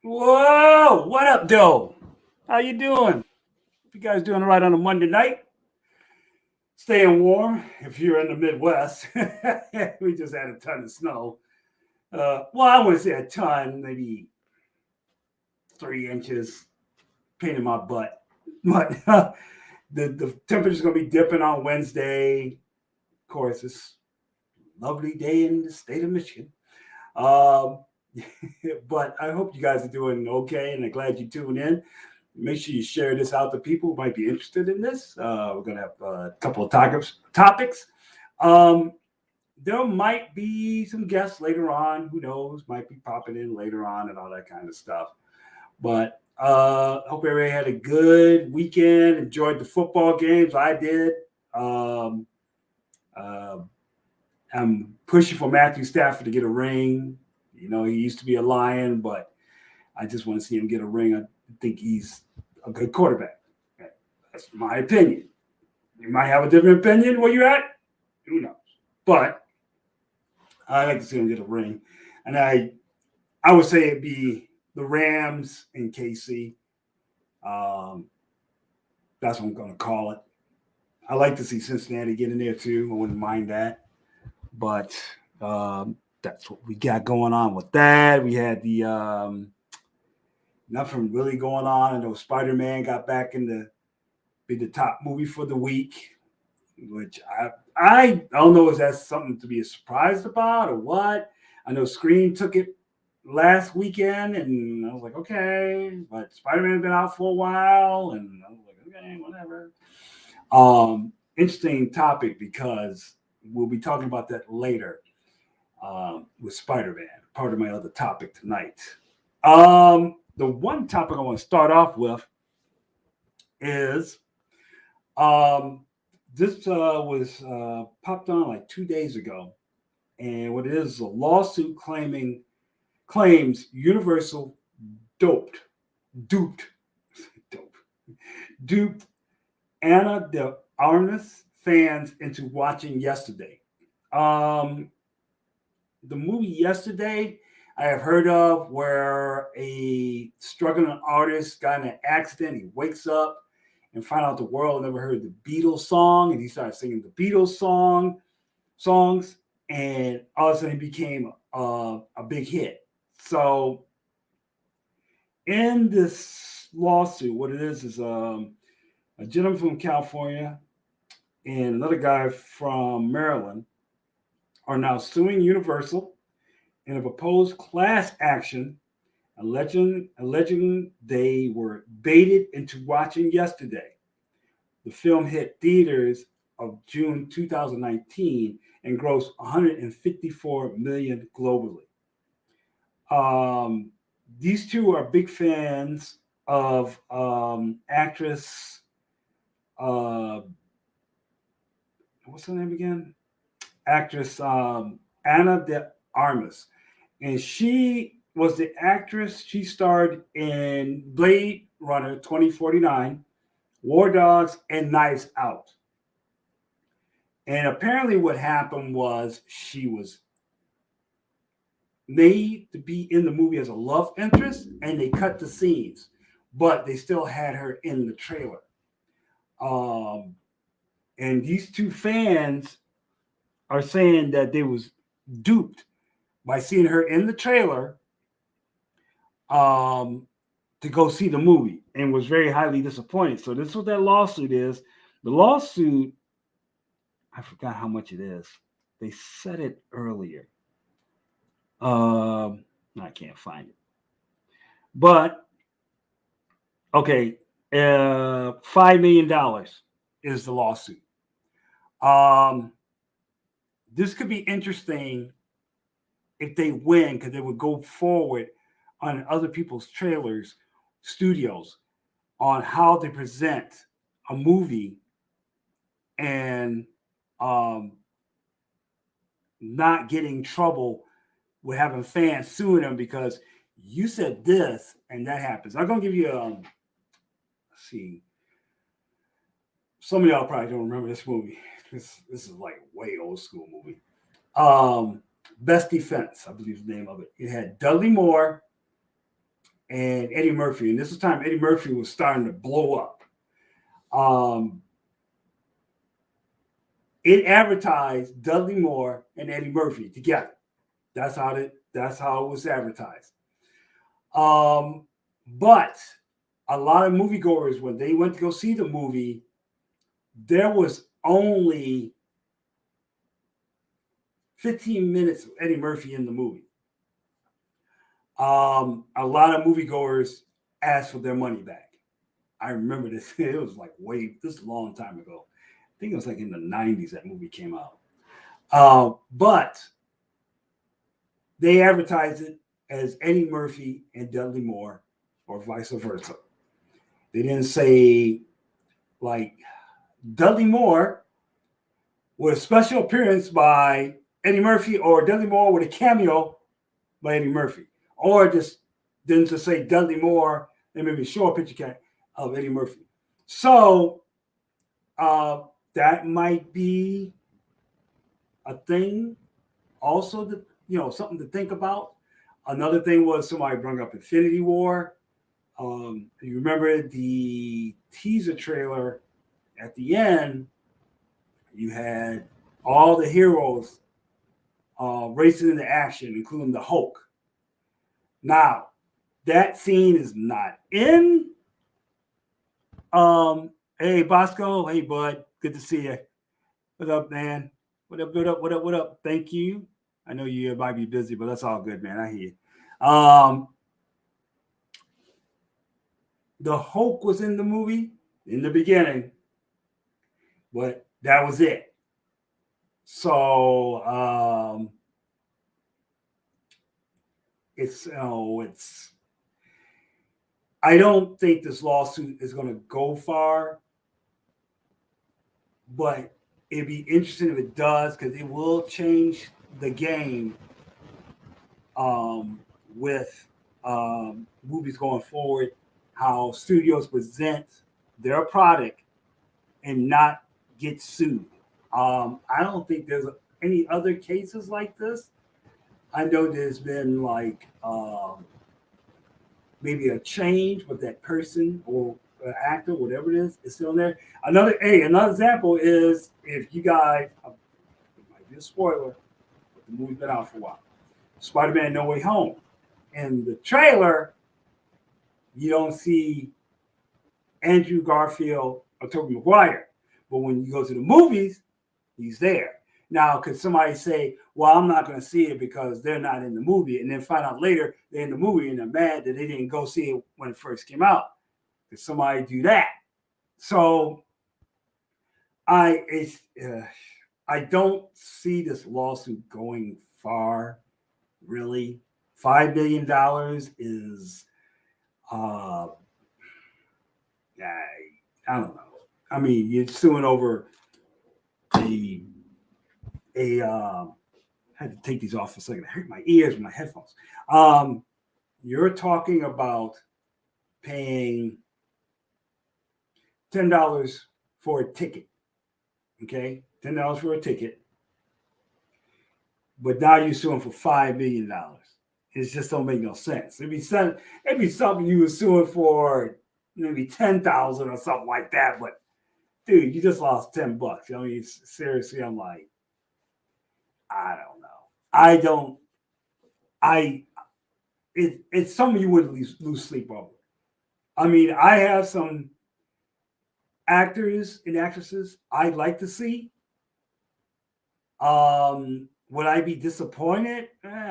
Whoa! What up, Doe? How you doing? Hope you guys doing all right on a Monday night? Staying warm if you're in the Midwest. We just had a ton of snow. Well, I wouldn't say a ton, maybe 3 inches. Pain in my butt. But the temperature's gonna be dipping on Wednesday. Of course, it's a lovely day in the state of Michigan. Um, but I hope you guys are doing okay, and I'm glad you tuned in. Make sure you share this out to people who might be interested in this. We're going to have a couple of topics. Um, there might be some guests later on. Who knows? Might be popping in later on and all that kind of stuff. But hope everybody had a good weekend. Enjoyed the football games. I did. Um, uh, I'm pushing for Matthew Stafford to get a ring. You know, he used to be a Lion, but I just want to see him get a ring. I think he's a good quarterback. That's my opinion. You might have a different opinion where you're at. Who knows? But I like to see him get a ring. And I would say it'd be the Rams and KC. Um, that's what I'm going to call it. I like to see Cincinnati get in there too. I wouldn't mind that. But that's what we got going on with that. We had the nothing really going on. I know Spider Man got back in the be the top movie for the week, which I don't know if that's something to be surprised about or what. I know Scream took it last weekend, and I was like, okay, but Spider Man been out for a while, and I was like, okay, whatever. Interesting topic because we'll be talking about that later with Spider Man, part of my other topic tonight. The one topic I want to start off with is um, this was popped on like 2 days ago, and what it is a lawsuit claims Universal doped, duped, dope, duped Anna de Armas fans into watching yesterday. Um, the movie Yesterday I have heard of where a struggling artist got in an accident. He wakes up and find out the world never heard the Beatles song, and he started singing the Beatles songs, and all of a sudden he became a big hit. So in this lawsuit, what it is a gentleman from California and another guy from Maryland are now suing Universal in a proposed class action alleging they were baited into watching Yesterday. The film hit theaters of June 2019 and grossed 154 million globally. Um, these two are big fans of actress. Uh, what's her name again? Actress Anna de Armas, and she was the actress. She starred in Blade Runner 2049, War Dogs, and Knives Out. And apparently, what happened was she was made to be in the movie as a love interest, and they cut the scenes, but they still had her in the trailer. Um, and these two fans are saying that they was duped by seeing her in the trailer um, to go see the movie and was very highly disappointed. So this is what that lawsuit is. The lawsuit, I forgot how much it is. They said it earlier. I can't find it. But okay, $5 million is the lawsuit. Um, this could be interesting if they win because they would go forward on other people's trailers, studios, on how they present a movie and um, not getting trouble with having fans suing them because you said this and that happens. I'm gonna give you let's see. Some of y'all probably don't remember this movie. This is like way old school movie. Best Defense, I believe is the name of it. It had Dudley Moore, and Eddie Murphy. And this was time Eddie Murphy was starting to blow up. Um, it advertised Dudley Moore and Eddie Murphy together. That's how it was advertised. But a lot of moviegoers, when they went to go see the movie, there was only 15 minutes of Eddie Murphy in the movie. A lot of moviegoers asked for their money back. I remember this. It was like this is a long time ago. I think it was like in the 90s that movie came out. But they advertised it as Eddie Murphy and Dudley Moore, or vice versa. They didn't say like Dudley Moore with a special appearance by Eddie Murphy, or Dudley Moore with a cameo by Eddie Murphy, or just didn't just say Dudley Moore and maybe show a picture of Eddie Murphy. So that might be a thing, also that something to think about. Another thing was somebody brought up Infinity War. You remember the teaser trailer at the end? You had all the heroes racing into action, including the Hulk. Now, that scene is not in. Hey, Bosco. Hey, bud. Good to see you. What up, man? What up, what up, what up, what up? Thank you. I know you might be busy, but that's all good, man. I hear you. The Hulk was in the movie in the beginning, but that was it. So it's I don't think this lawsuit is going to go far, but it'd be interesting if it does, because it will change the game with movies going forward, how studios present their product and not get sued. I don't think there's any other cases like this. I know there's been like maybe a change, but that person or actor, whatever it is still there. Another example is, if you guys, it might be a spoiler, but the movie's been out for a while. Spider-Man: No Way Home. In the trailer, you don't see Andrew Garfield or Tobey Maguire, but when you go to the movies, he's there. Now, could somebody say, well, I'm not going to see it because they're not in the movie, and then find out later they're in the movie and they're mad that they didn't go see it when it first came out? Could somebody do that? So I don't see this lawsuit going far, really. $5 million is, I don't know. I mean, you're suing over I had to take these off for a second. I hurt my ears with my headphones. You're talking about paying $10 for a ticket. Okay, $10 for a ticket, but now you're suing for $5 million. It just don't make no sense. It'd be something you were suing for maybe 10,000 or something like that. But dude, you just lost $10. I mean, seriously, I'm like, I don't know. It's something you wouldn't lose sleep over. I mean, I have some actors and actresses I'd like to see. Would I be disappointed?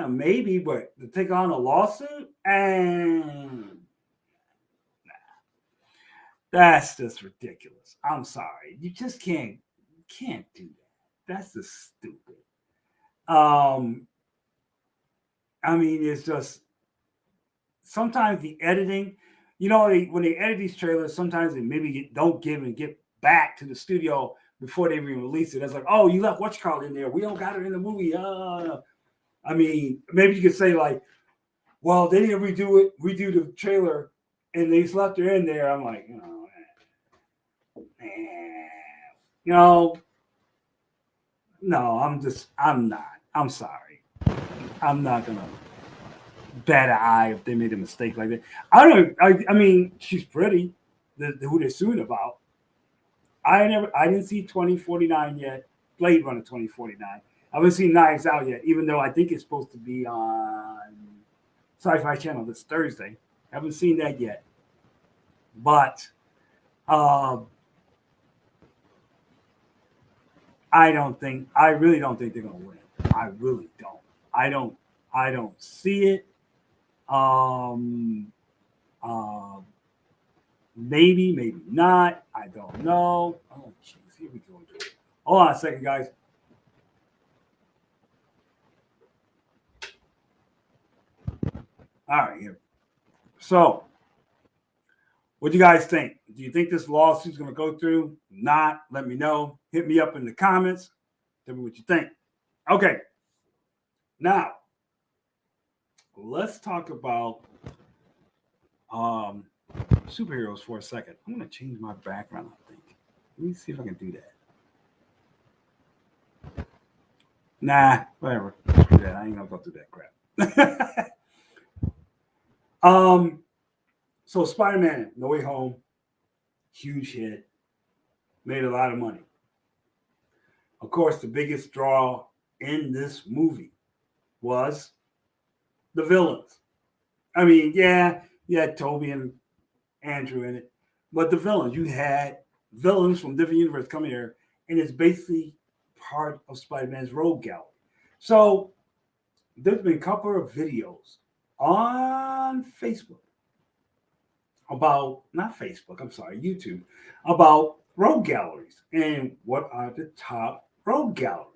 Maybe, but to take on a lawsuit, that's just ridiculous. I'm sorry, you just can't do that. That's just stupid. I mean, it's just sometimes the editing. When they edit these trailers, sometimes they maybe don't get back to the studio before they even release it. It's like, oh, you left whatchamacallit in there. We don't got it in the movie. I mean, maybe you could say like, well, they didn't redo the trailer, and they just left her in there. I'm like, no, I'm not. I'm sorry. I'm not gonna bat an eye if they made a mistake like that. I don't. I mean, she's pretty. Who they're suing about. I didn't see 2049 yet. Blade Runner 2049. I haven't seen Knives Out yet, even though I think it's supposed to be on Sci-Fi Channel this Thursday. I haven't seen that yet. But I really don't think they're gonna win. I really don't. I don't see it. Um, uh, maybe not. I don't know. Oh, jeez, here we go. Hold on a second, guys. All right, here. So, what do you guys think? Do you think this lawsuit's going to go through? Not? Let me know. Hit me up in the comments. Tell me what you think. Okay. Now, let's talk about superheroes for a second. I'm going to change my background, I think. Let me see if I can do that. Nah, whatever. Screw that. I ain't going to go through that crap. So Spider-Man, No Way Home, huge hit, made a lot of money. Of course, the biggest draw in this movie was the villains. I mean, yeah, you had Toby and Andrew in it, but the villains, you had villains from different universes come here, and it's basically part of Spider-Man's rogue gallery. So there's been a couple of videos on Facebook about, not Facebook, I'm sorry, YouTube, about rogue galleries and what are the top rogue galleries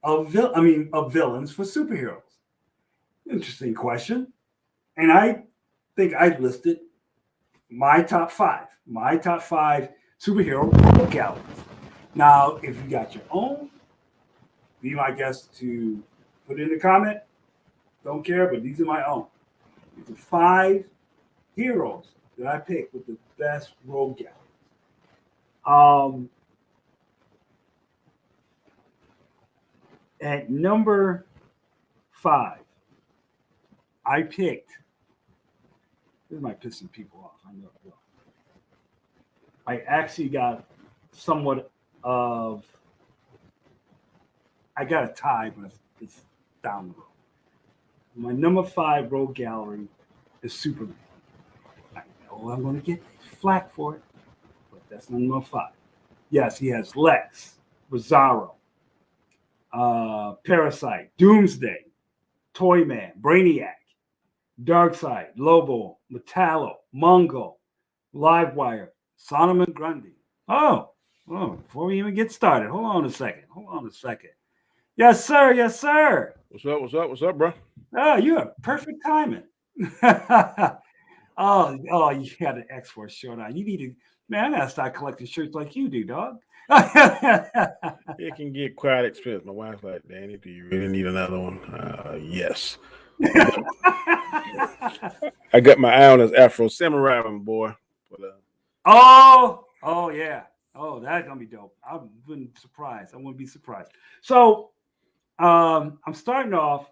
of villains for superheroes. Interesting question. And I think I listed my top five superhero rogue galleries. Now, if you got your own, be my guest to put in the comment. Don't care, but these are my own. These are 5 heroes that I picked with the best rogue galleries. At number 5, I picked. This might piss some people off. I know it will. I actually got somewhat of. I got a tie, but it's down the road. My number 5 rogue gallery is Superman. I know I'm going to get flack for it, but that's my number 5. Yes, he has Lex, Bizarro, Parasite, Doomsday, Toyman, Brainiac, Darkseid, Lobo, Metallo, Mungo, Livewire, Solomon Grundy. Oh, before we even get started, hold on a second. Yes, sir. What's up, bro? Oh, you have perfect timing. Oh, you got an X-Force shirt on. You need to, man, I gotta start collecting shirts like you do, dog. It can get quite expensive. My wife's like, Danny, do you really need another one? Yes. I got my eye on this Afro Samurai one, boy. But, oh yeah. Oh, that's gonna be dope. I wouldn't be surprised. So, I'm starting off.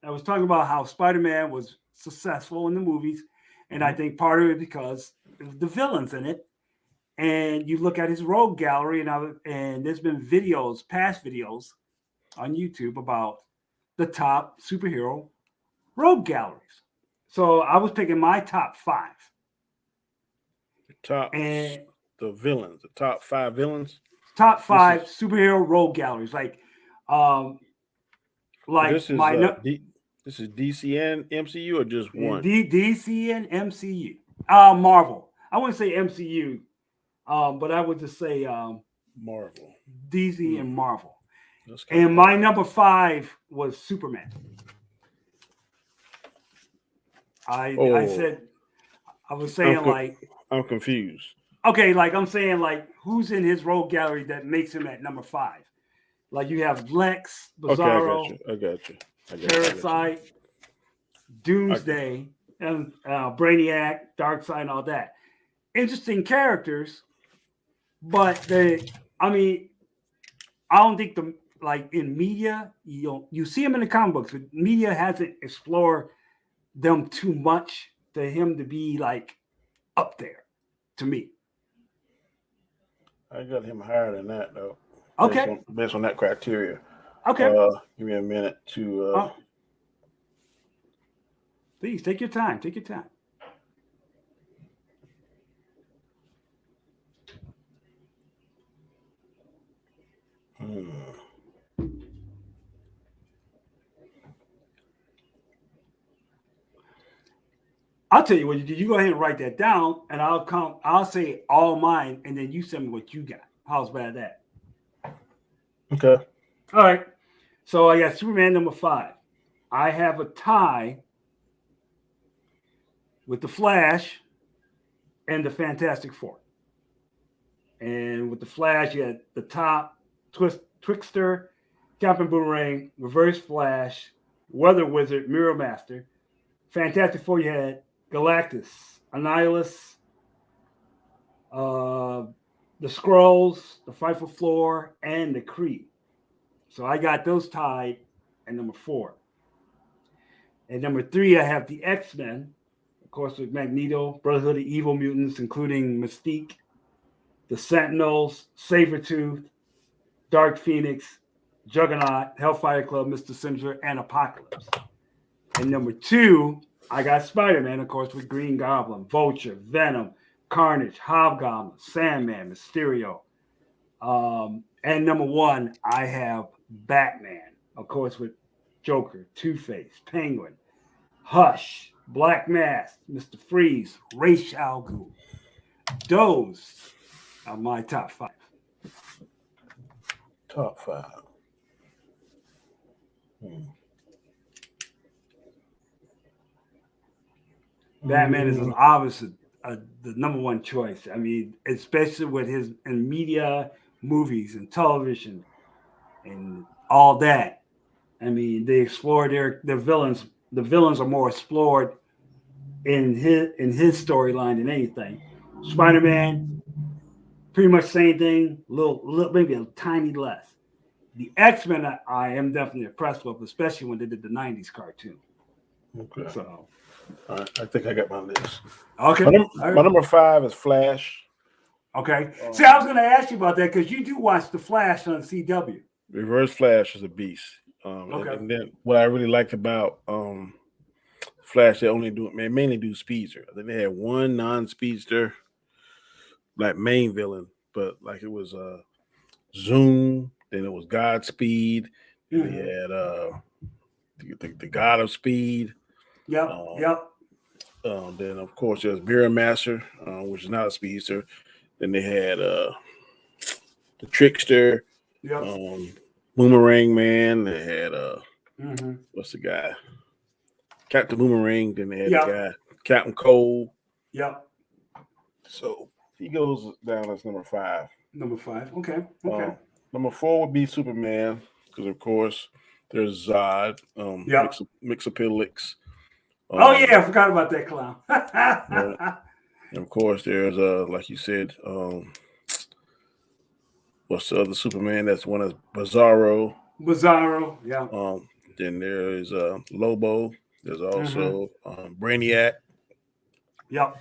I was talking about how Spider-Man was successful in the movies, and I think part of it because of the villains in it. And you look at his rogue gallery, and there's been past videos on YouTube about the top superhero rogue galleries. So I was picking my top 5. The villains, the top 5 villains. Top 5 superhero rogue galleries, like this is this is DC and MCU or just one? DC and MCU. Marvel. I wouldn't say MCU, but I would just say Marvel. DC and Marvel. And my number 5 was Superman. I was saying I'm confused. Okay, like I'm saying, like who's in his rogue gallery that makes him at number 5? Like you have Lex, Bizarro, okay, I got you. Parasite, Doomsday, and Brainiac, Darkseid, and all that. Interesting characters, but I don't think like in media, you see him in the comic books, but media hasn't explored them too much to him to be like up there to me. I got him higher than that though, Okay. based on that criteria. Okay. Give me a minute to. Please take your time. Take your time. I'll tell you what you do. You go ahead and write that down, and I'll say all mine, and then you send me what you got. How's about that? Okay. All right. So I got Superman number 5. I have a tie with the Flash and the Fantastic Four. And with the Flash, you had the top Trickster, Captain Boomerang, Reverse Flash, Weather Wizard, Mirror Master. Fantastic Four, you had Galactus, Annihilus, the Skrulls, the Fightful Floor, and the Kree. So I got those tied at number 4. And number 3, I have the X-Men, of course, with Magneto, Brotherhood of Evil Mutants, including Mystique, the Sentinels, Sabretooth, Dark Phoenix, Juggernaut, Hellfire Club, Mr. Sinister, and Apocalypse. And number 2, I got Spider-Man, of course, with Green Goblin, Vulture, Venom, Carnage, Hobgoblin, Sandman, Mysterio. And number 1, I have Batman, of course, with Joker, Two-Face, Penguin, Hush, Black Mask, Mr. Freeze, Ra's al Ghul. Those are my top 5. Top 5. Batman is obviously the number 1 choice. I mean, especially with his in media, movies, and television, and all that. I mean, they explore their villains. The villains are more explored in his storyline than anything. Spider-Man, pretty much same thing, little maybe a tiny less. The X-Men, I am definitely impressed with, especially when they did the '90s cartoon. Okay. So, all right, I think I got my list. Okay. My number 5 is Flash. Okay. See, I was going to ask you about that because you do watch the Flash on CW. Reverse Flash is a beast. Okay. And then what I really liked about Flash, they mainly do speedster. I think they had one non-speedster, like main villain, but like it was Zoom, then it was Godspeed, then they had the God of Speed. Yep. Then of course there's Mirror Master, which is not a speedster. Then they had the Trickster, Boomerang Man. They had what's the guy? Captain Boomerang. Then they had the guy Captain Cole. Yep. So he goes down as number 5. Number 5. Okay. Number 4 would be Superman, because of course there's Zod, Mixapilix. I forgot about that clown. And of course there's like you said, what's the other Superman? That's one is Bizarro. Yeah. Then there is Lobo. There's also Brainiac. Yep.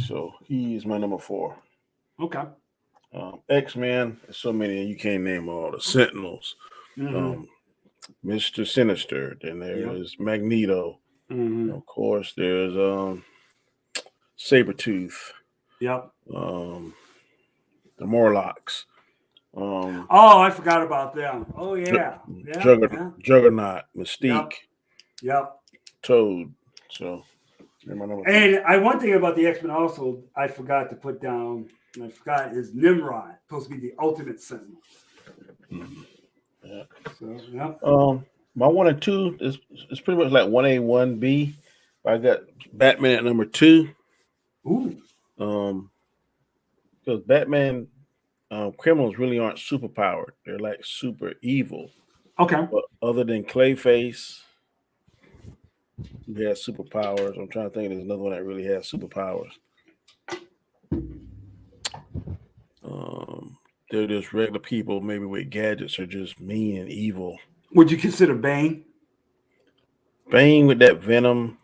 So he's my number 4. Okay. X-Men, there's so many you can't name all. The Sentinels, Mr. Sinister. Then there is Magneto. Of course, there's Sabretooth. Yep. The Morlocks. I forgot about them. Oh yeah. Juggernaut, Mystique. Yep. Toad. So they're my number 4. And one thing about the X-Men also I forgot to put down. And I forgot is Nimrod, supposed to be the ultimate Sentinel. Yeah. So my 1 and 2 is pretty much like 1A, 1B. I got Batman at number 2. Ooh. Because Batman criminals really aren't superpowered. They're like super evil. Okay. But other than Clayface, who has superpowers. I'm trying to think there's another one that really has superpowers. they're just regular people, maybe with gadgets, are just mean and evil. Would you consider Bane? Bane with that venom,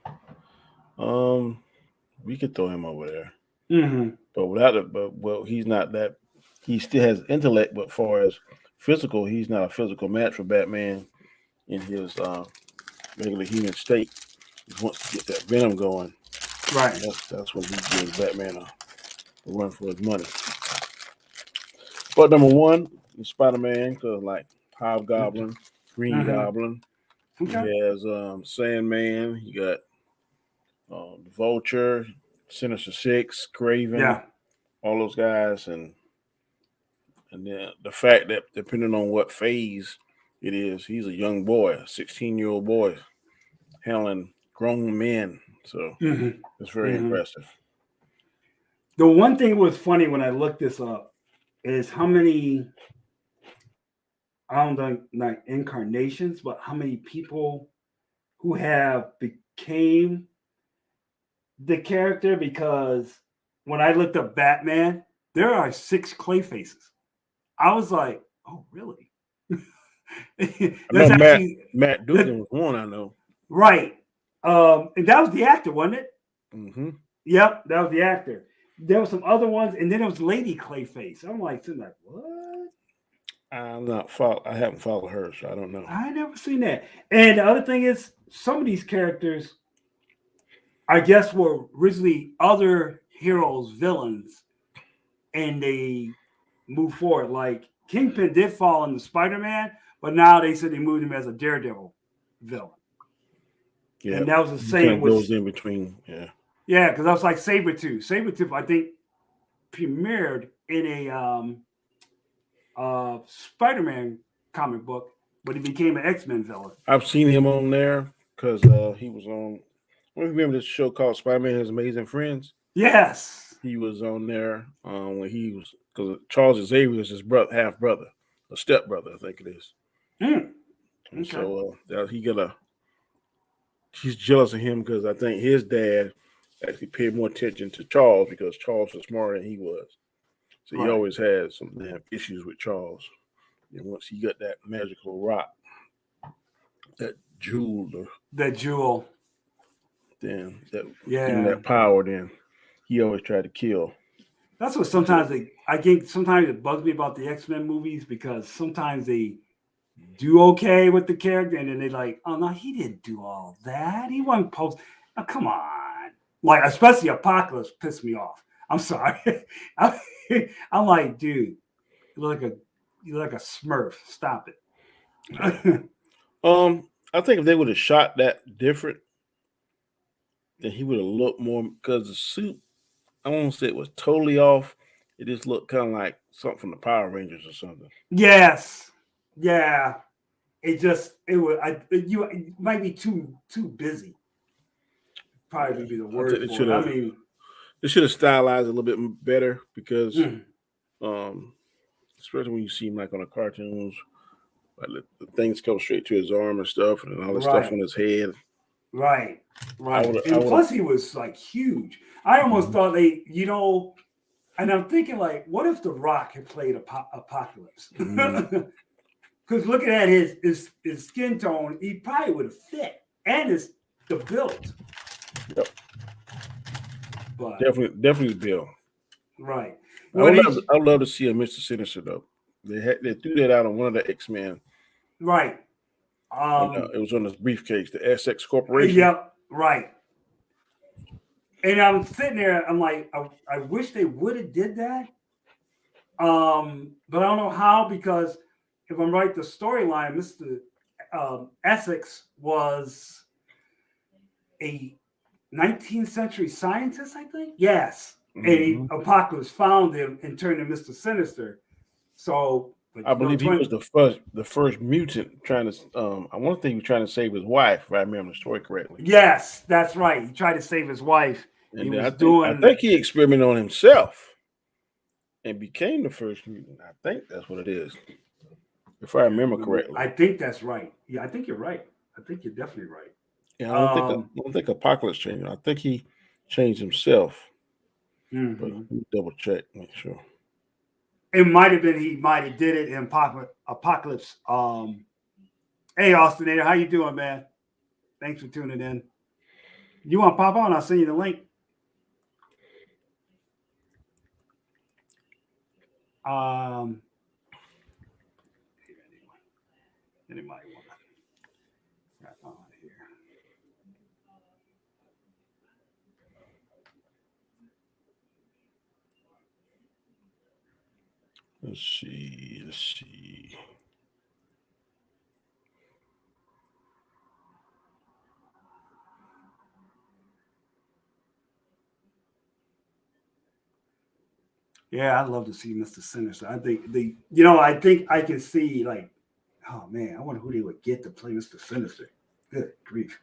um, we could throw him over there. Mm-hmm. But without it, but well, he's not that. He still has intellect, but far as physical, he's not a physical match for Batman in his regular human state. He wants to get that venom going. Right. That's when he gives Batman a run for his money. But number one is Spider Man, because like Hobgoblin, Green Mm-hmm. Goblin. He Okay. has Sandman. You got Vulture, Sinister Six, Craven, Yeah. all those guys, and then the fact that depending on what phase it is, he's a young boy, a 16-year-old boy, handling grown men. So it's Mm-hmm. very Mm-hmm. impressive. The one thing was funny when I looked this up is how many, I don't know, like incarnations, but how many people who have became the character, because when I looked up Batman, there are 6 clay faces. I was like, oh, really? I know That's actually Matt Dugan that, was one I know. right. And that was the actor, wasn't it? Mm-hmm. Yep, that was the actor. There were some other ones, and then it was Lady Clayface. I'm like, what? I haven't followed her, so I don't know. I never seen that. And the other thing is, some of these characters, I guess, were originally other heroes, villains, and they moved forward. Like Kingpin did fall into Spider-Man, but now they said they moved him as a Daredevil villain. Yeah, And that was the he kind same of with, goes in between. Yeah, yeah, because I was like Sabretooth. Sabretooth, I think, premiered in a Spider-Man comic book, but he became an X-Men villain. I've seen him on there because he was on. I remember this show called Spider Man and His Amazing Friends. Yes. He was on there when he was because Charles Xavier is his half brother, a step brother, I think it is. Mm, And okay. so he's jealous of him because I think his dad actually paid more attention to Charles because Charles was smarter than he was. So he Right. always had some issues with Charles. And once he got that magical rock, that jewel, That jewel. then that give him Yeah. that power, then he always tried to kill. That's what So, sometimes I think sometimes it bugs me about the X-Men movies, because sometimes they do okay with the character, and then they like, oh no, he didn't do all that. He wasn't post. Now, come on. Like, especially Apocalypse pissed me off. I'm sorry. I'm, I'm like, dude, you're like a Smurf. Stop yeah. it. I think if they would have shot that different, then he would have looked more because the suit. I won't say it was totally off. It just looked kind of like something from the Power Rangers or something. Yes. Yeah. It would it might be too busy. Probably Yeah, would be the I think word for it. I mean, they should have stylized a little bit better because, mm, um, especially when you see him like on the cartoons, like the things come straight to his arm and stuff, and all the stuff right. on his head. Right, I right. would, I And would have. plus, he was like huge. I almost Mhm. thought and I'm thinking, like, what if The Rock had played Apocalypse? Mhm. Because looking at his skin tone, he probably would have fit, and the build. Yep, But definitely Bill. right, what is I would love to see a Mister Sinister though. They threw that out on one of the X Men. right? It was on his briefcase, the SX Corporation. Yep, right. And I'm sitting there, I'm like, I wish they would have did that. But I don't know how, because if I'm right, the storyline, Mr. Essex was a 19th century scientist, I think. Yes, Hmm. Apocalypse found him and turned him Mr. Sinister. So, but I believe he was the first mutant trying to. I want to think he was trying to save his wife, if I remember the story correctly. yes, that's right. He tried to save his wife. He And then was I doing think he experimented on himself and became the first mutant. I think that's what it is, if I remember correctly. I think that's right. Yeah, I think you're right. I think you're definitely right. Yeah, Um, I don't think Apocalypse changed him. I think he changed himself. But mhm. let me double check, make sure. It might have been he might have did it in Apocalypse. Hey, Austinator, how you doing, man? Thanks for tuning in. You want to pop on? I'll send you the link. Anybody want to on here? Let's see. Yeah, I'd love to see Mr. Sinister. I think I can see like, oh man, I wonder who they would get to play Mr. Sinister. Good grief.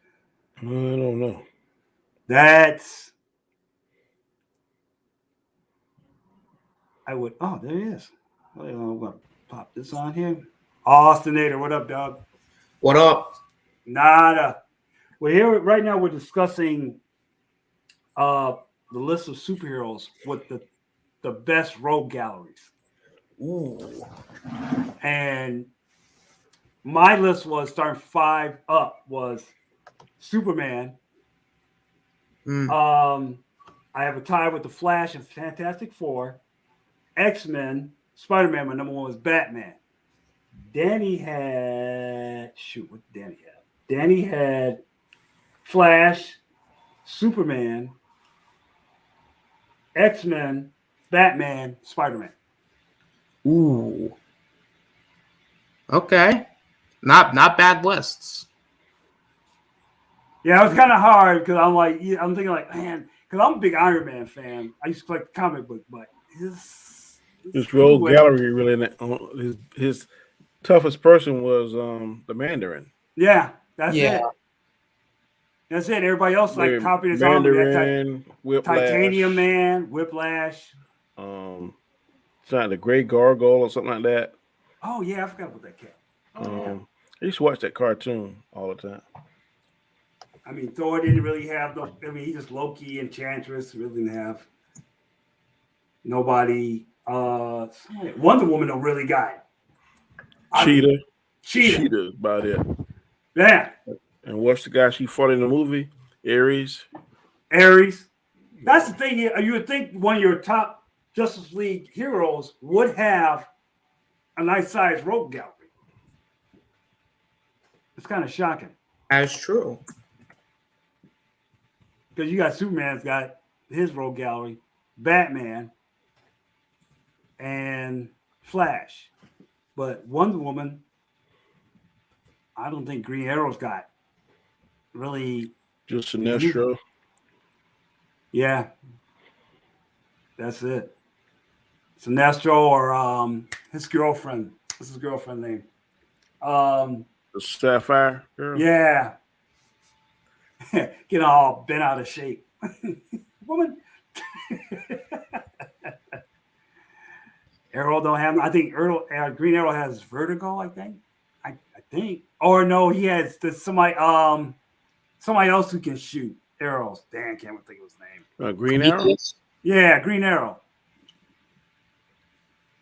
I don't know. I would. Oh, there he is. I'm gonna pop this on here. Austinator, what up, dog? What up? Nada. Well, here right now we're discussing the list of superheroes with the best rogue galleries. Ooh. And my list was starting 5 up was Superman. I have a tie with the Flash and Fantastic Four, X-Men, Spider-Man. My number 1 was Batman. Danny had what did Danny have? Danny had Flash, Superman, X-Men, Batman, Spider-Man. Ooh. Okay. Not bad lists. Yeah, it was kind of hard because I'm thinking like, man, because I'm a big Iron Man fan. I used to collect the comic book, but his rogue gallery really. His toughest person was the Mandarin. Yeah, that's it. That's it. Everybody else like copied his armor. Mandarin, Whiplash, Titanium Man, Whiplash. Something like the Great Gargoyle or something like that. Oh yeah, I forgot about that cat. I used to watch that cartoon all the time. I mean, Thor didn't really have he just Loki, Enchantress, really didn't have nobody. Wonder Woman don't really got Cheetah. Cheetah about it. Yeah. And what's the guy she fought in the movie? Ares. That's the thing. You would think one of your top Justice League heroes would have a nice sized rogue gallery. It's kind of shocking. That's true. Because you got Superman's got his rogue gallery, Batman, and Flash. But Wonder Woman, I don't think Green Arrow's got really. Just Sinestro. Yeah. That's it. Sinestro or his girlfriend. What's his girlfriend name? The Sapphire girl? Yeah. Get all bent out of shape. Woman. Arrow don't have. I think Green Arrow has vertigo. I think. Or no, he has somebody else who can shoot arrows. Damn, can't think of his name. Green Arrow. Yeah, Green Arrow.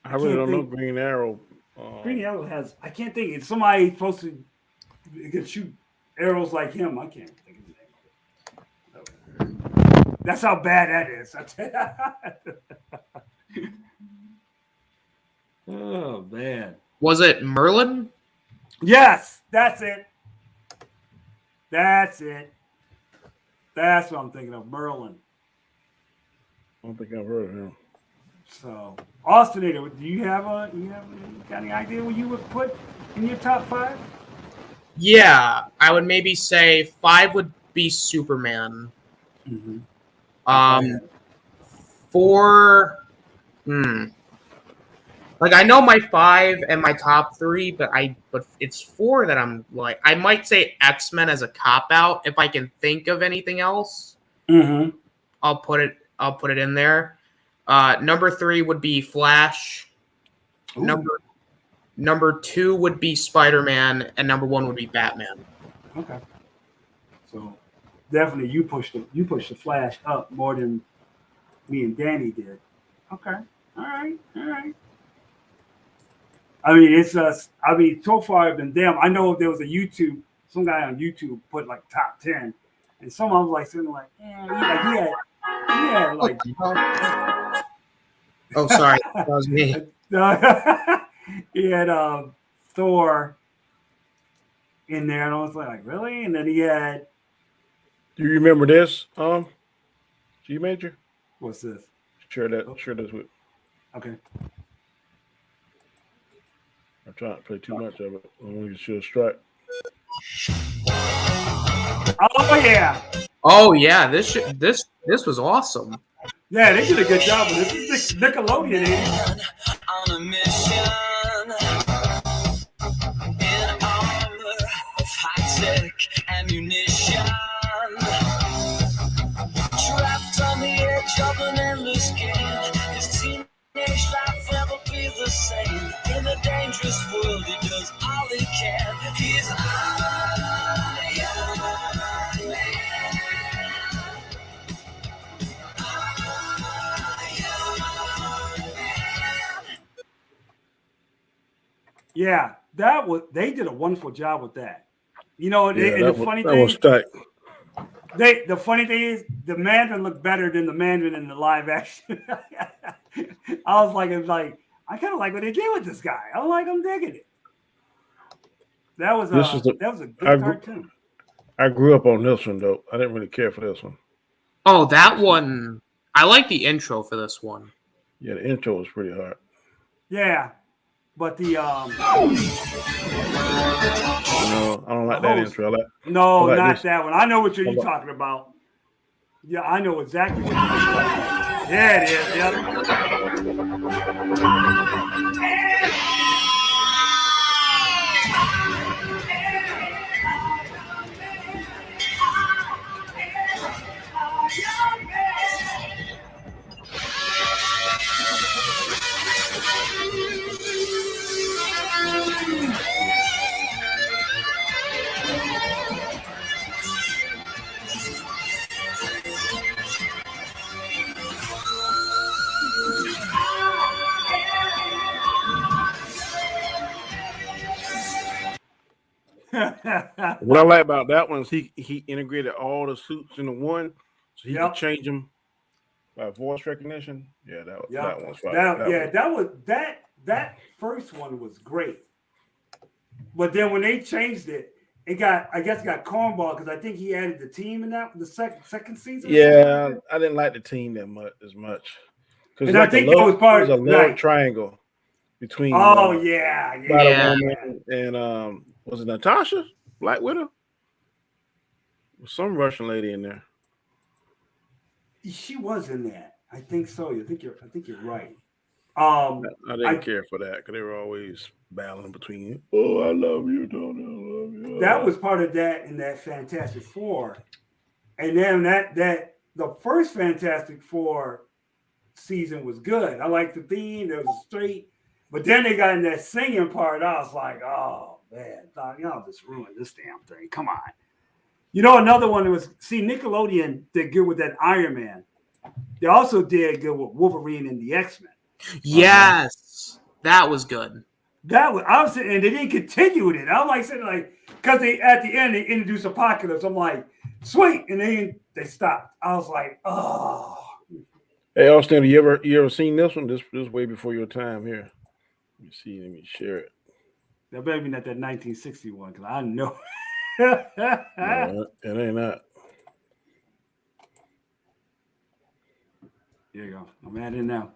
I really don't know Green Arrow. Green Arrow has. I can't think. It's somebody supposed to can shoot arrows like him. I can't think of the name of it. That's how bad that is. Oh man. Was it Merlin? Yes, that's it. That's what I'm thinking of. Merlin. I don't think I've heard of him. So, Austinator, do you have got any idea what you would put in your top 5? Yeah, I would maybe say 5 would be Superman. Mm-hmm. 4. Like I know my 5 and my top 3, but it's 4 that I'm like. I might say X-Men as a cop out if I can think of anything else. Mm-hmm. I'll put it in there. Number 3 would be Flash. Ooh. Number 2 would be Spider-Man, and number 1 would be Batman. Okay. So definitely you pushed the Flash up more than me and Danny did. Okay. All right. I mean, it's just. I mean, so far it's been them. I know there was some guy on YouTube put like top 10, and someone was like sitting like, he had What like. the hell? Oh, sorry, that was me. He had Thor in there, and I was like, really? And then he had. Do you remember this? G Major? What's this? Share this with. Okay. I'm trying to play too much of it. I want to shoot a strike. Oh yeah. Oh yeah, this was awesome. Yeah, they did a good job with this. This is Nickelodeon, on a mission in armor of high-tech ammunition, trapped on the edge of an endless game. His teenage life never be the same. In a dangerous world, he does all he can. He's Iron Man. Yeah, they did a wonderful job with that. You know, Yeah, the funny that was thing, tight. the funny thing is the Mandarin looked better than the Mandarin in the live action. I was like, I kind of like what they did with this guy. I'm digging it. That was a good cartoon. I grew up on this one though. I didn't really care for this one. Oh, that one. I like the intro for this one. Yeah, the intro was pretty hard. Yeah, but the No, I don't like that intro. not that one. I know what you're talking about. Yeah, I know exactly what you're talking about. Yeah, it is. Yep. What I like about that one is he integrated all the suits into one, so he could change them by voice recognition. Yeah, that one's fine. That first one was great, but then when they changed it, it got cornball because I think he added the team in the second season. Yeah, I didn't like the team that much because I think it was part of a love triangle between. And was it Natasha Black Widow? Was some Russian lady in there? She was in that. I think so. I think you're right. I didn't care for that because they were always battling between. Oh, I love you, Tony. I love you. That was part of that in that Fantastic Four, and then that the first Fantastic Four season was good. I liked the theme. There was straight, but then they got in that singing part. I was like, oh man, y'all just ruined this damn thing. Come on. You know, another one was Nickelodeon did good with that Iron Man. They also did good with Wolverine and the X-Men. Yes, that was good. And they didn't continue with it. I was like saying because at the end they introduced Apocalypse. I'm like, sweet, and then they stopped. I was like, oh. Hey, Austin, you ever seen this one? This was way before your time here. Let me share it. That better be not that 1961 because I know. No, it ain't that. Here you go. I'm at it now.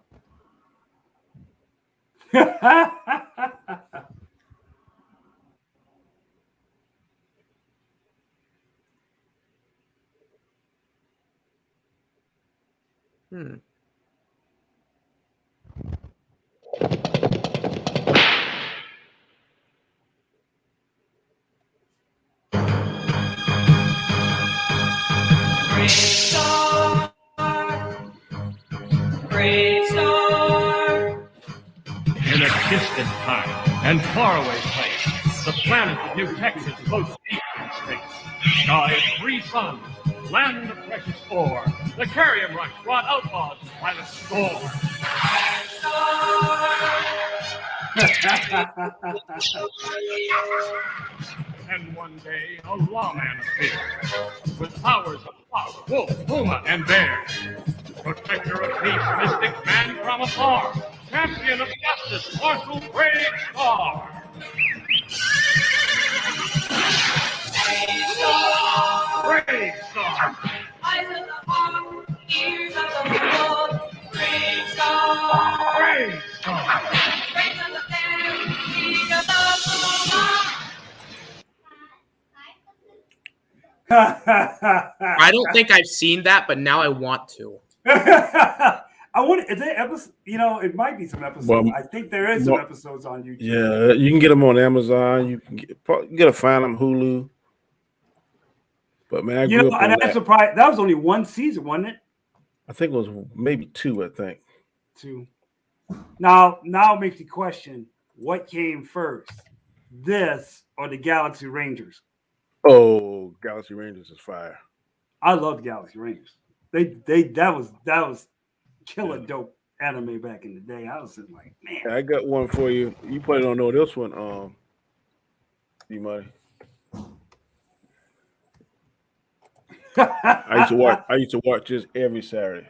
Great star. In a distant time and faraway place, the planet of New Texas floats deep in space. Sky of 3 suns, land of precious ore. The Carrion Rush brought outlaws by the score. And one day, a lawman appeared with powers of fox, wolf, puma, and bear. Protector of peace, mystic man from afar, champion of justice, Marshal Brave Star. Brave Star. Eyes of the hawk, ears of the wolf, brave star. Brave Star. Brave of the bear, feet of the puma. I don't think I've seen that, but now I want to. I want. Is there episode? You know, it might be some episodes. Well, I think there is some episodes on YouTube. Yeah, you can get them on Amazon. You can get to find them Hulu. But man, I grew up on and I'm that. surprised that was only one season, wasn't it? I think it was maybe 2. I think. 2. Now it makes you question what came first, this or the Galaxy Rangers. Oh, Galaxy Rangers is fire. I love Galaxy Rangers. That was killer dope anime back in the day. I was just like, man. I got one for you. You probably don't know this one. D-Money. I used to watch this every Saturday.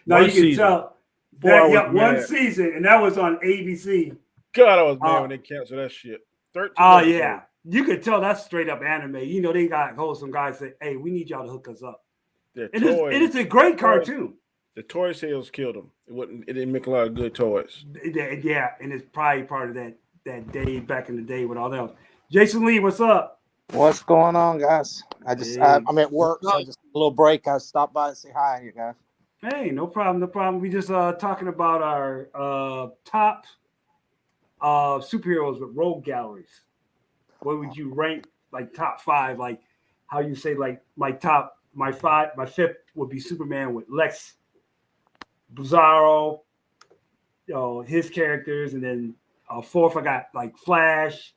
Now you can tell that one mad. season, and that was on ABC. God, I was mad when they canceled that shit. 13 Oh episodes. yeah, you could tell that's straight up anime. You know, they got some guys say, "Hey, we need y'all to hook us up." It is a great cartoon. The toy sales killed them. It didn't make a lot of good toys. Yeah, and it's probably part of that day back in the day with all that. Jason Lee, what's up? What's going on, guys? I'm at work, so just a little break. I stopped by and say hi, you guys. Hey, no problem. We just talking about our top superheroes with rogue galleries. What would you rank like top 5? Like how you say like my 5th would be Superman with Lex, Bizarro, his characters, and then 4th I got like Flash,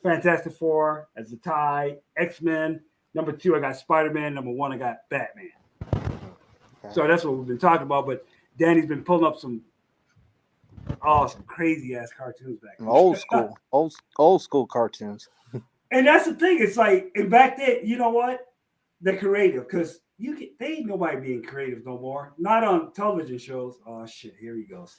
Fantastic Four as a tie, X-Men. Number 2 I got Spider-Man. Number 1 I got Batman. Okay. So that's what we've been talking about. But Danny's been pulling up some crazy ass cartoons back then. old school cartoons. And that's the thing. It's like, and back then, you know what? They're creative because they ain't nobody being creative no more. Not on television shows. Oh shit! Here he goes.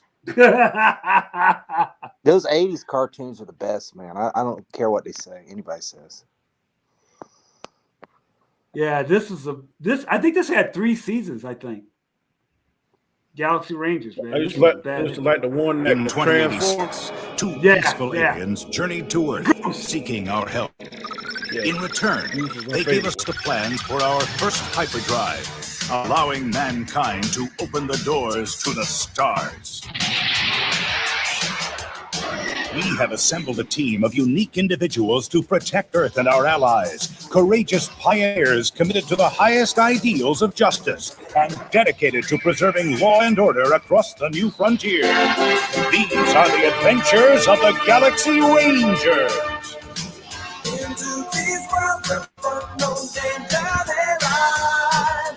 Those 80s cartoons are the best, man. I don't care what they say. Anybody says. Yeah, I think this had 3 seasons. I think. Galaxy Rangers, man. I used to like the one that in 2086, 2 peaceful aliens journeyed to Earth, seeking our help. Yeah. In return, they gave us the plans for our first hyperdrive, allowing mankind to open the doors to the stars. We have assembled a team of unique individuals to protect Earth and our allies, courageous pioneers committed to the highest ideals of justice and dedicated to preserving law and order across the new frontier. These are the adventures of the Galaxy Rangers. Into these worlds of unknown danger they ride.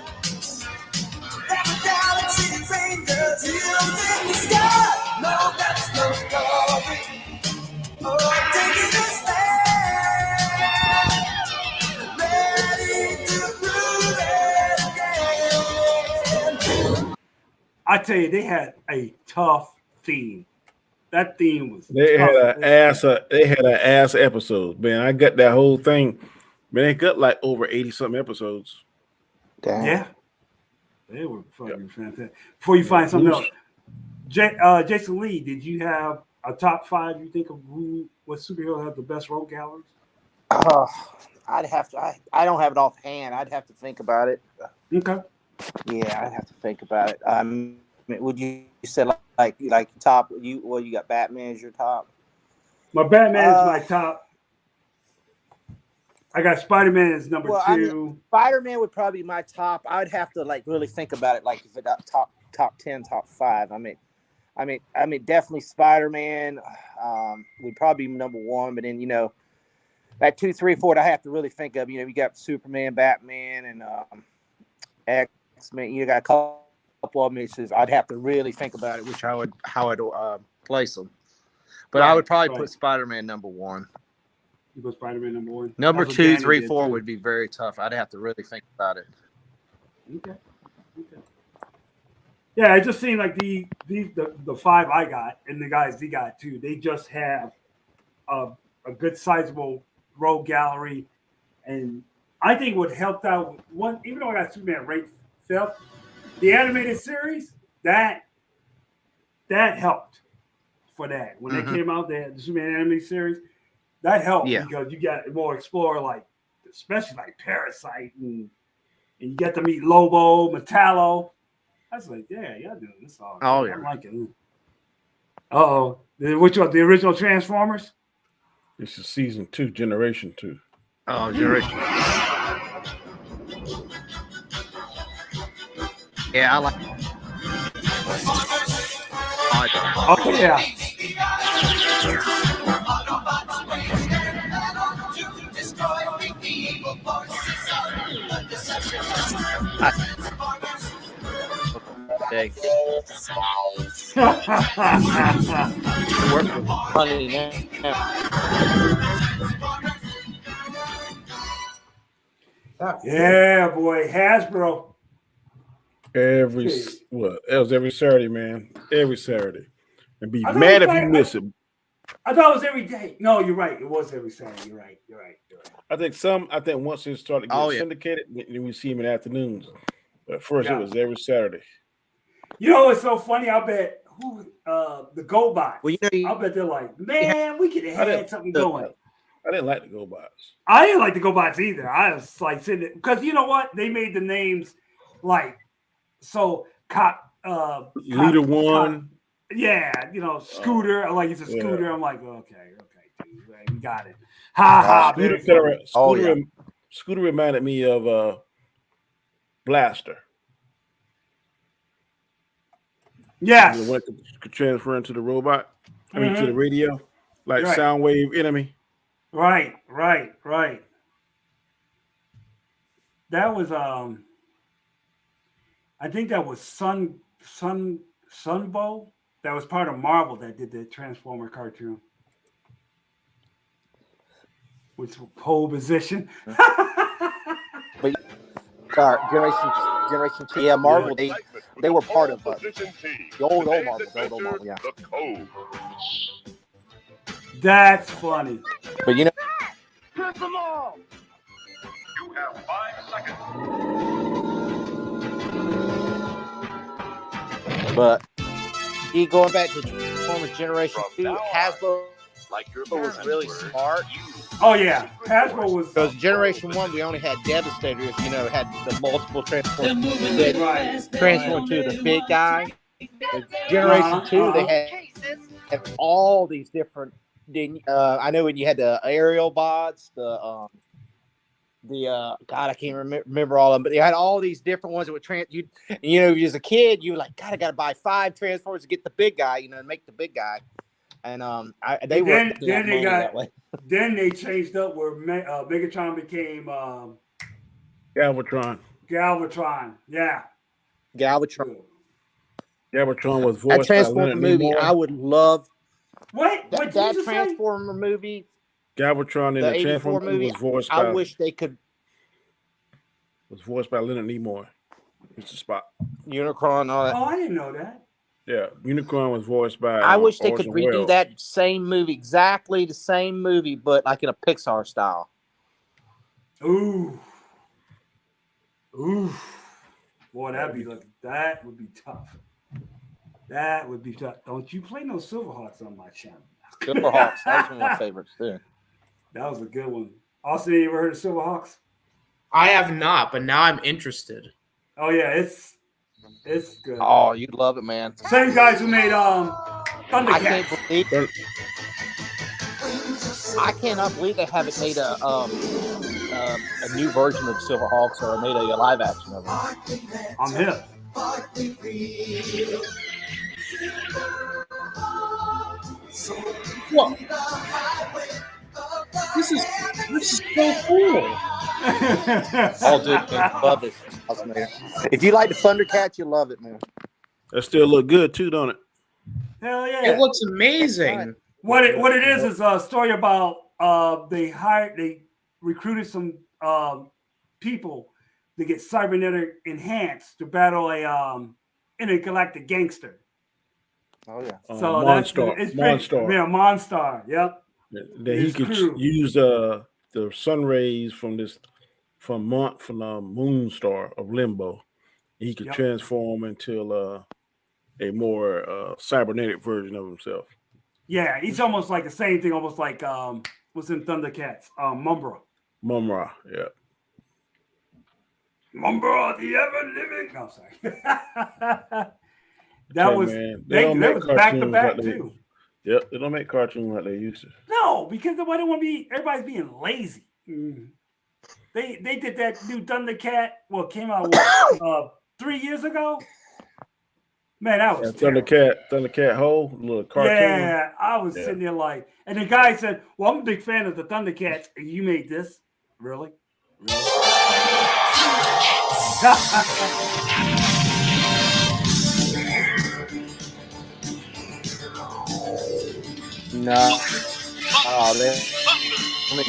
The Galaxy Rangers, heroes in the sky. No, that's no story. Oh, taking a stand, ready to prove it again. I tell you, they had a tough theme. That theme was. They had an ass episode, man. I got that whole thing. Man, they got like over 80 something episodes. Damn. Yeah. They were fucking fantastic. Before you find something else, Jason Lee, did you have a top 5? You think of what superhero had the best rogue galleries? I'd have to. I don't have it offhand. I'd have to think about it. Okay. Yeah, I'd have to think about it. Would you say like top? You got Batman as your top? My Batman is my top. I got Spider-Man as number 2. Spider-Man would probably be my top. I would have to really think about it. Like if it got top 10, top 5. I mean, definitely Spider-Man would probably be number 1. But then that 2, 3, 4, I have to really think of. You got Superman, Batman, and X-Men. You got a couple of them. I'd have to really think about it, how I'd place them. But I would probably put Spider-Man number 1. You put Spider-Man number 1. Number 2, 3, 4 would be very tough. I'd have to really think about it. Okay. Yeah, it just seemed like the 5 I got and the guys he got too. They just have a good sizable rogue gallery, and I think what helped out one, even though I got Superman ranked 5th, the animated series that helped for that when they came out. They had the Superman animated series that helped because you got more explore, like especially like Parasite, and you get to meet Lobo, Metallo. I was like, yeah, y'all doing this all. Oh yeah, I'm liking it. Which one? The original Transformers? This is season 2, generation 2. Oh, generation. Yeah, I like. Oh yeah. Yeah, boy, Hasbro. It was every Saturday, man. Every Saturday. And be mad if you miss it. I thought it was every day. No, you're right. It was every Saturday. You're right. I think once it started getting syndicated, then we see him in the afternoons. But first, it was every Saturday. You know, it's so funny. I bet the GoBots. Well, I bet they're like, man, we could have had something going. I didn't like the GoBots. I didn't like the GoBots either. I was like sitting there because you know what? They made the names like so. Leader One. Yeah, Scooter. I like it's a Scooter. Yeah. I'm like, okay, dude, right, we got it. Ha ha. Scooter reminded me of Blaster. Yes. When it could transfer into the robot. I mean, to the radio, like Soundwave Enemy. Right. That was I think that was Sunbow. That was part of Marvel that did the Transformer cartoon. Which pole position. But Generation 2, yeah, Marvel, they were part of the old Marvel, yeah. That's funny. But Hit them all! You have 5 seconds. But going back to Transformers Generation 2, Hasbro was really smart. Oh yeah, Hasbro was. Because Generation 1, we only had Devastators. Had the multiple Transformers. Transform to the big guy. Generation 2, they had all these different. I know when you had the aerial bots, God, I can't remember all of them, but they had all these different ones that would as a kid, you were like, God, I got to buy 5 Transformers to get the big guy, and make the big guy. And that way. Then they changed up where Megatron became Galvatron. Yeah. Galvatron. Galvatron was voiced that Transformer by movie. Nimoy. I would love. What That Transformer movie. Galvatron in the Transformer movie was voiced by. I wish they could. Was voiced by Leonard Nimoy. Mr. Spock. Unicron. All that. Oh, I didn't know that. Yeah, Unicron was voiced by. I wish they could Orson redo Welles. that same movie, exactly the same movie, but like in a Pixar style. Ooh. Boy, that would be tough. That would be tough. Don't you play no Silverhawks on my channel? Silverhawks, that was one of my favorites too. That was a good one. Austin, you ever heard of Silverhawks? I have not, but now I'm interested. Oh yeah, it's good. Oh, you'd love it, man. Same guys who made Thundercats. I cannot believe they haven't made a new version of Silverhawks or made a live action of it. I'm hip. Whoa. This is so cool. Oh, dude, man, love it. Awesome, man. If you like the Thundercats, you love it, man. That still look good too, don't it? Hell yeah! It looks amazing. What it is a story about they recruited some people to get cybernetic enhanced to battle a intergalactic gangster. Oh yeah. So Monstar. it's Monstar. Yeah, Monstar. Yep. That he could use the sun rays from the Moonstar of Limbo. He could transform into a more cybernetic version of himself. Yeah, he's almost like the same thing, almost like what's in Thundercats, Mumbra. Mumra, yeah. Mumbra, the ever living. No, sorry. That was back to back too. Yep, they don't make cartoons like they used to. No, because they don't want to be. Everybody's being lazy. They did that new Thundercat. Well, it came out 3 years ago. Man, that was Thundercat whole little cartoon. Yeah, I was sitting there like, and the guy said, "Well, I'm a big fan of the Thundercats, and you made this, really?" No. Oh, they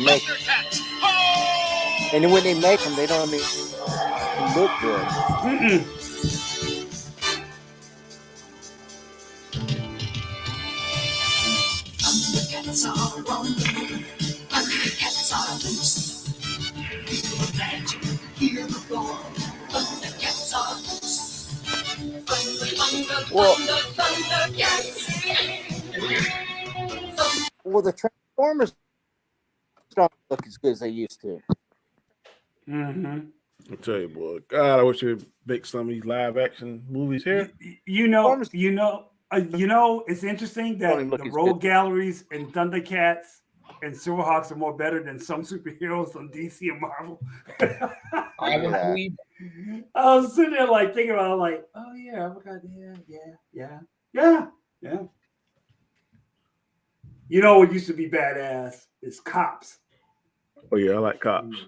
make them. And then when they make them, they don't even look good. Mm-mm. Thundercats are on the move. Thundercats are loose. Feel the magic, hear the roar. Thundercats are loose. Thundercats. Well, the Transformers don't look as good as they used to. Mm-hmm. I'll tell you, boy. God, I wish they'd make some of these live action movies here. You know, it's interesting that the road galleries and Thundercats and Silverhawks are more better than some superheroes on DC and Marvel. I believe. I was sitting there like thinking about it, like, oh yeah, I forgot. Yeah. You know what used to be badass is Cops. Oh yeah, I like Cops.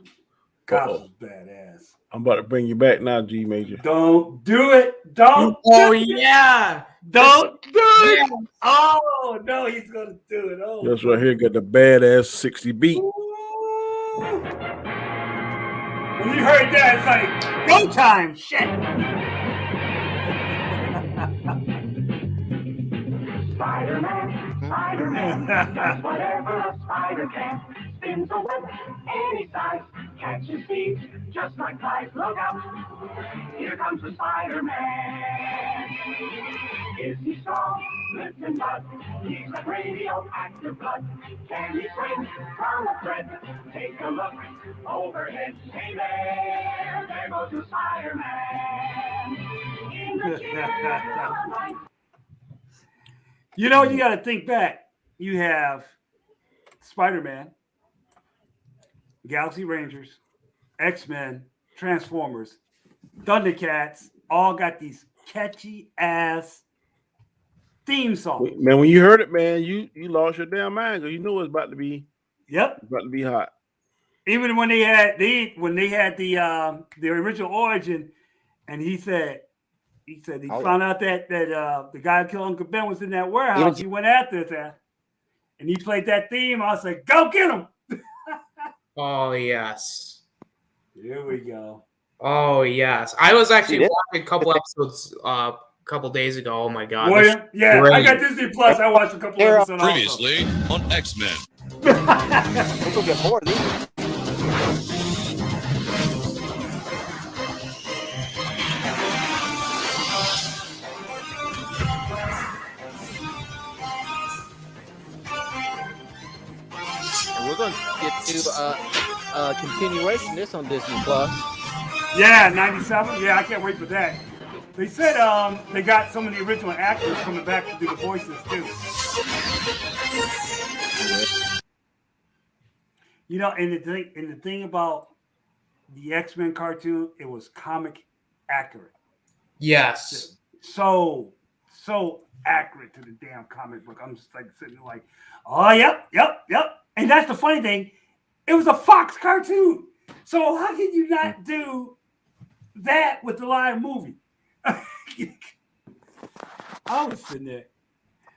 Cops is badass. I'm about to bring you back now, G Major. Don't do it. Don't. Oh yeah. Don't do it. Yeah. Oh no, he's gonna do it. Oh, this right here got the badass 60 beat. Ooh. When you heard that, it's like go time. Shit. Spider-Man does whatever a spider can. Spins a web any size, catches thieves just like flies. Look out! Here comes the Spider-Man. Is he strong? Listen, bud. He's got radioactive blood. Can he swing from a thread? Take a look overhead. Hey there goes the Spider-Man. In the chill of night. You know, you got to think back. You have Spider-Man, Galaxy Rangers, X-Men, Transformers, Thundercats, all got these catchy ass theme songs. Man, when you heard it, man, you lost your damn mind because you knew it was about to be hot. Even when they had the original origin, and he said he found out that the guy who killed Uncle Ben was in that warehouse. He went after that, and he played that theme. I was like, "Go get him!" Oh yes. Here we go. Oh yes. I was actually watching a couple episodes a couple days ago. Oh my god. Yeah, great. I got Disney Plus. I watched a couple episodes. Previously on X-Men. We'll get more of these. new continuation. This on Disney Plus. Yeah, 97. Yeah, I can't wait for that. They said they got some of the original actors coming back to do the voices too. You know, and the thing about the X-Men cartoon, it was comic accurate. Yes. So accurate to the damn comic book. I'm just like sitting there like, oh, yep. And that's the funny thing. It was a Fox cartoon. So how can you not do that with the live movie? I was sitting there.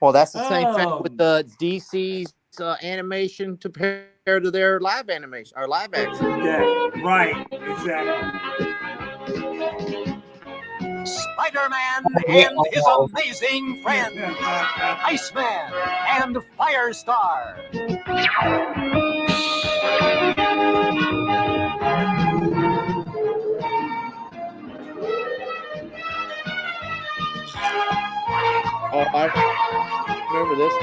Well, that's the same thing with the DC's animation compared to their live animation or live action. Yeah, right. Exactly. Spider-Man and his amazing friends, Iceman and Firestar. Oh, I remember this.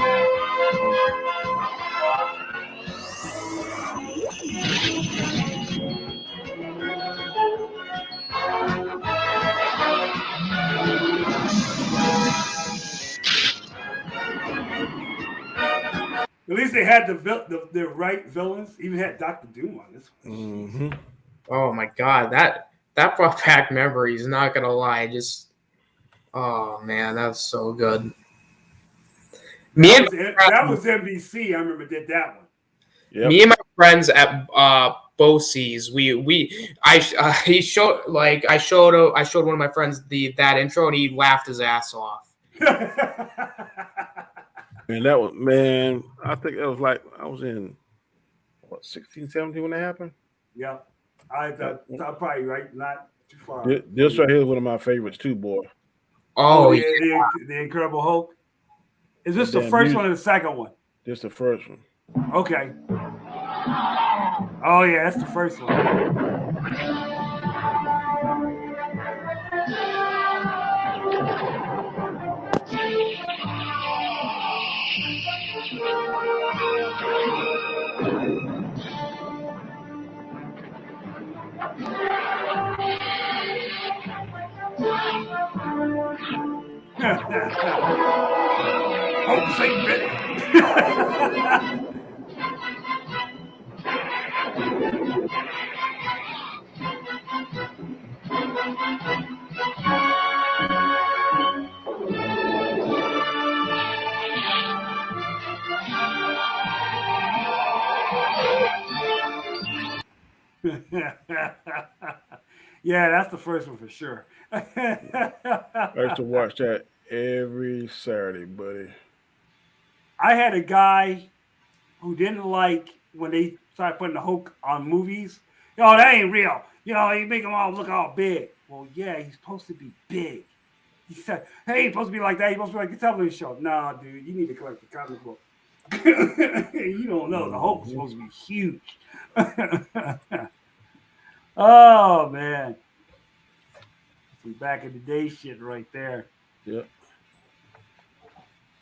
At least they had the right villains. Even had Dr. Doom on this one. Mm-hmm. Oh my god, that brought back memories. Not gonna lie, just oh man, that's so good. That was NBC. I remember did that one. Yep. Me and my friends at BOCES, I showed one of my friends that intro and he laughed his ass off. And that was, man, I think it was like I was in 16, 17 when that happened. Yeah, I'm probably right, not too far. This right here is one of my favorites too, boy. Oh yeah, the Incredible Hulk. Is this the first one or the second one? This the first one. Okay. Oh yeah, that's the first one. Hope St. Billy. Yeah, that's the first one for sure. I used to watch that every Saturday, buddy. I had a guy who didn't like when they started putting the Hulk on movies. Yo, that ain't real. You know, you make him all look all big. Well, yeah, he's supposed to be big. He said, hey, he's supposed to be like that. He's supposed to be like a television show. Nah, dude, you need to collect the comic book. You don't know. The Hulk is supposed to be huge. Oh, man. Some back in the day shit right there. Yep.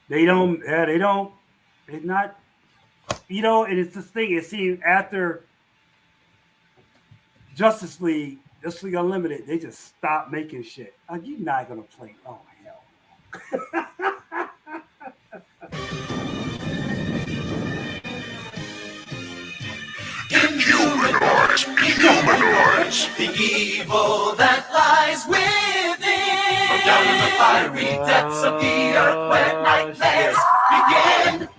They're not, you know, and it's this thing, it seems after Justice League Unlimited, they just stopped making shit. You're not going to play. Oh, hell. Inhumanoids, the evil that lies within. From down in the fiery depths of the earth where nightmares begin.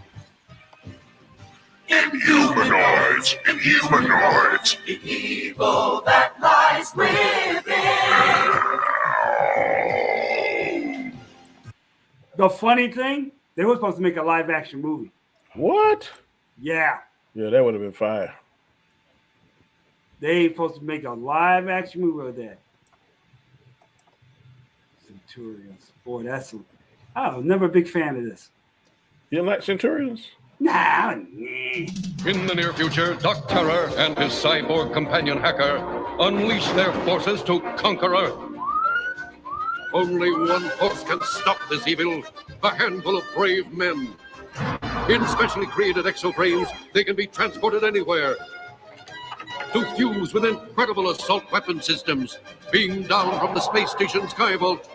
Inhumanoids, the evil that lies within. The funny thing, they were supposed to make a live action movie. What? Yeah. Yeah, that would have been fire. They supposed to make a live action movie of that. Centurions. Boy, I was never a big fan of this. You didn't like Centurions? Nah. In the near future, Doc Terror and his cyborg companion Hacker unleash their forces to conquer Earth. Only one force can stop this evil, a handful of brave men, In specially created exoframes, they can be transported anywhere to fuse with incredible assault weapon systems, being down from the space station sky vault,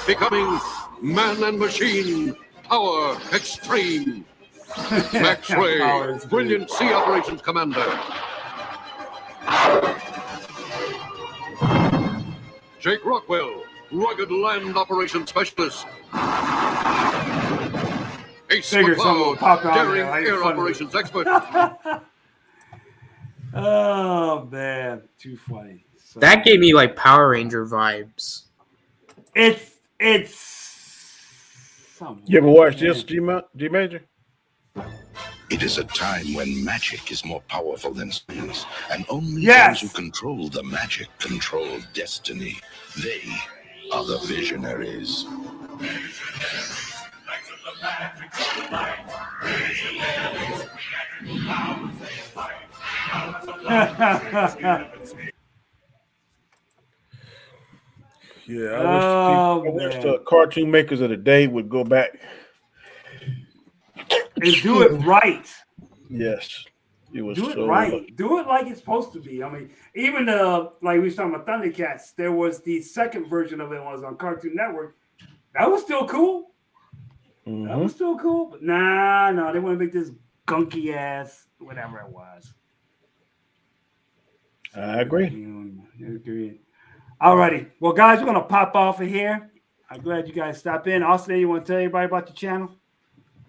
becoming man and machine power extreme. Max Ray, Power Extreme. brilliant sea operations commander. Jake Rockwell, rugged land operations specialist. Ace Figured someone would pop McCloud, out daring there. I ain't air funny. operations expert. Oh man, too funny. So, That gave me like Power Ranger vibes. it's. You ever watch this, G Major? It is a time when magic is more powerful than science, and only Yes. those who control the magic control destiny. They are the visionaries. Yeah, I wish the cartoon makers of the day would go back and do it right. Yes, it was Do it so right. Do it like it's supposed to be. I mean, even like we was talking about Thundercats, there was the second version of it was on Cartoon Network. That was still cool. Mm-hmm. That was still cool. But no, they want to make this gunky ass whatever it was. I agree. Alrighty. Well, guys, we're gonna pop off of here. I'm glad you guys stopped in. Austin, you want to tell everybody about your channel?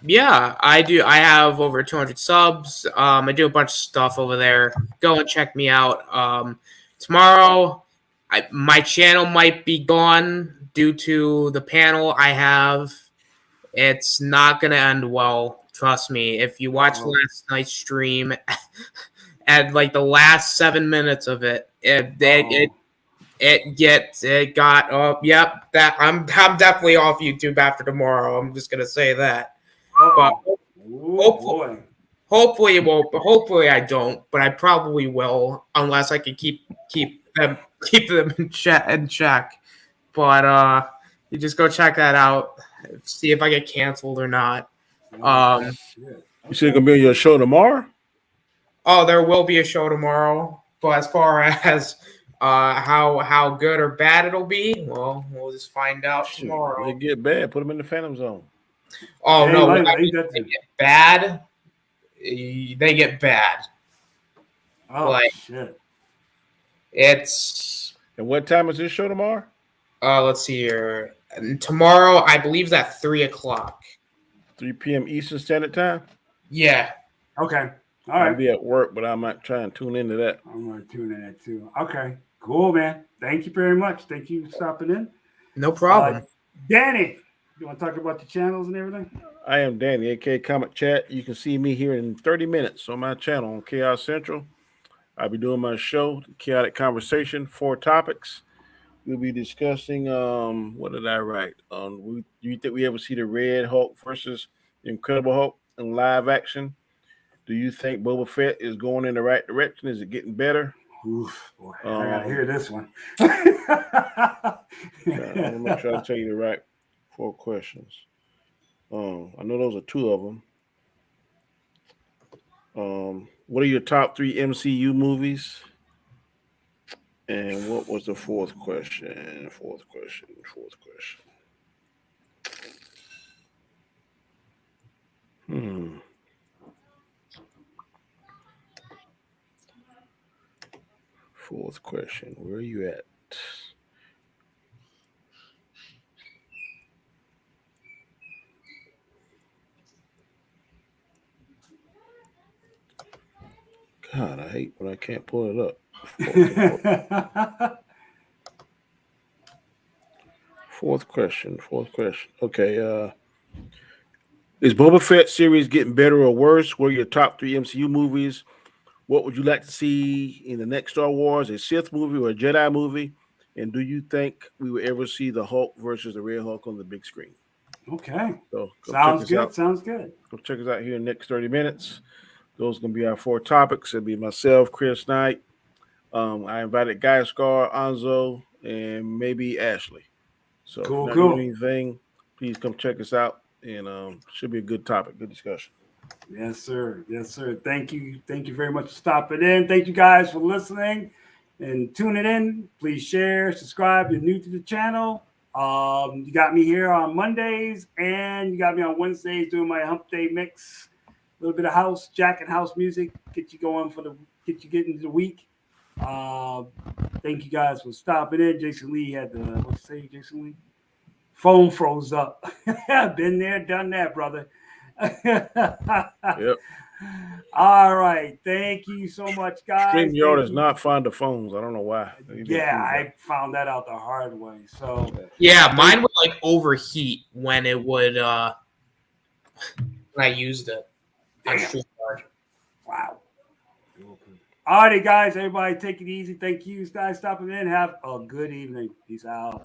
Yeah, I do. I have over 200 subs. I do a bunch of stuff over there. Go and check me out. Tomorrow, my channel might be gone due to the panel I have. It's not gonna end well. Trust me. If you watch last night's stream, at like the last 7 minutes of it, it got up. Yep, that I'm definitely off YouTube after tomorrow. I'm just gonna say that. But hopefully it won't. But hopefully I don't. But I probably will, unless I can keep them in check. But you just go check that out. See if I get canceled or not. You said gonna be on your show tomorrow? Oh, there will be a show tomorrow. But as far as how good or bad it'll be, well, we'll just find out tomorrow. They get bad. Put them in the Phantom Zone. Oh no! When they get bad, they get bad. Oh like, shit! It's. And what time is this show tomorrow? Let's see here. Tomorrow, I believe, is at 3:00. 3 p.m. Eastern Standard Time. Yeah. Okay. All right. I'll be at work, but I might try and tune into that. I'm going to tune in that too. Okay. Cool, man. Thank you very much. Thank you for stopping in. No problem. Danny, you want to talk about the channels and everything? I am Danny, aka Comic Chat. You can see me here in 30 minutes on my channel on Chaos Central. I'll be doing my show, Chaotic Conversation, 4 topics. We'll be discussing, what did I write? Do you think we ever see the Red Hulk versus the Incredible Hulk in live action? Do you think Boba Fett is going in the right direction? Is it getting better? Oof, boy, I gotta hear this one. I'm gonna try to tell you the right 4 questions. I know those are 2 of them. What are your top 3 MCU movies? And what was the 4th question? Fourth question. Fourth question. Where are you at? God, I hate when I can't pull it up. Fourth question. Okay. Is Boba Fett series getting better or worse? What are your top 3 MCU movies? What would you like to see in the next Star Wars, a Sith movie or a Jedi movie? And do you think we will ever see the Hulk versus the Red Hulk on the big screen? Okay. So Sounds good. Go check us out here in the next 30 minutes. Those are going to be our 4 topics. It'll be myself, Chris Knight. I invited Guy Scar, Anzo, and maybe Ashley. So if you're not doing anything, please come check us out and should be a good topic, good discussion. Yes, sir. Yes, sir. Thank you. Thank you very much for stopping in. Thank you guys for listening and tuning in. Please share, subscribe. If you're new to the channel. You got me here on Mondays and you got me on Wednesdays doing my hump day mix. A little bit of house, jack and house music. Get you going get you getting the week. Thank you guys for stopping in. Jason Lee had the, what's it say, Jason Lee? Phone froze up. Been there, done that, brother. Yep. All right. Thank you so much, guys. StreamYard is not fond of phones. I don't know why. Yeah, I found that out the hard way. So yeah, mine would like overheat when it would when I used it. On StreamYard. Wow. All righty, guys. Everybody take it easy. Thank you guys stopping in. Have a good evening. Peace out.